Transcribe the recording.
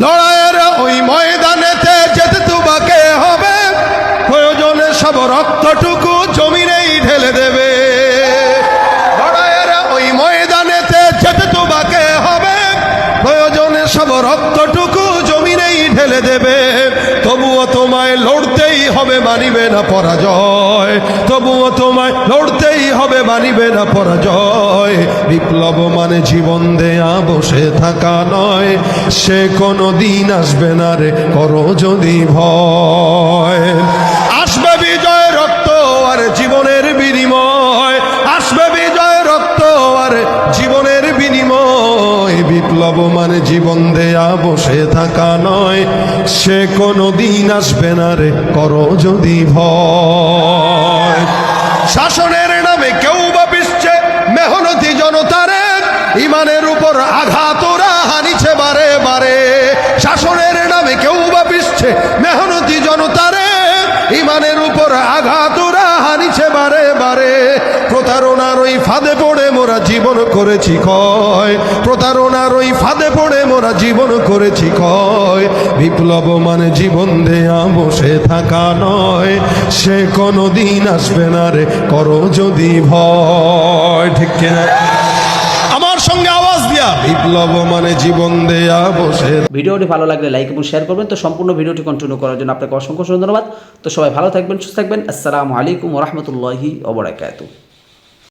লড়াইয়ের ওই ময়দানেতে যেতে তোমাকে হবে, প্রয়োজনে সব রক্তটুকু জমিনেই ঢেলে দেবে। লড়াইয়ের ওই ময়দানেতে যেতে তোমাকে হবে, প্রয়োজনে সব রক্তটুকু জমিনেই ঢেলে দেবে। তবুও তোমায় লড়তেই হবে, মানিবে না পরাজয়। তবুও তোমায় লড়তেই হবে, মানিবে না পরাজয়। বিপ্লব মানে জীবন দেয়া, বসে থাকা নয়। সে কোনো দিন আসবে না রে, করো যদি ভয়। আসবে বিজয়, রক্ত আর জীবনের বিনিময়। আসবে বিজয়, রক্ত আর জীবনের বিনিময়। বিপ্লব মানে জীবন দেয়া, বসে থাকা নয়। সে কোনো দিন আসবে না রে, করো যদি ভয়। শাসনের নামে কেউ বা পিছছে মেহনতি জনতারে, ইমানের উপর আঘাত ওরা হানিছে বারে বারে। শাসনের নামে কেউ বা পিছছে মেহনতি জনতারে, ইমানের উপর আঘাত ওরা হানিছে বারে বারে। প্রতারণার ওই ফাঁদে পড়ে মোরা জীবন করেছি ক্ষয়। প্রতারণার ওই ফাঁদে পড়ে মোরা জীবন করেছি ক্ষয়। বিপ্লব মানে জীবন দেয়া, বসে থাকা নয়। সে কোনো দিন আসবে না রে, করো যদি ভয়। ঠিক কিনা? আমার সঙ্গে আওয়াজ দিয়া, বিপ্লব মানে জীবন দেয়া, বসে। ভিডিওটি ভালো লাগলে লাইক এবং শেয়ার করবেন। তো সম্পূর্ণ ভিডিওটি কন্টিনিউ করার জন্য আপনাকে অসংখ্য ধন্যবাদ। তো সবাই ভালো থাকবেন, সুস্থ থাকবেন। আসসালামু আলাইকুম ওয়া রাহমাতুল্লাহি ওয়া বারাকাতুহু।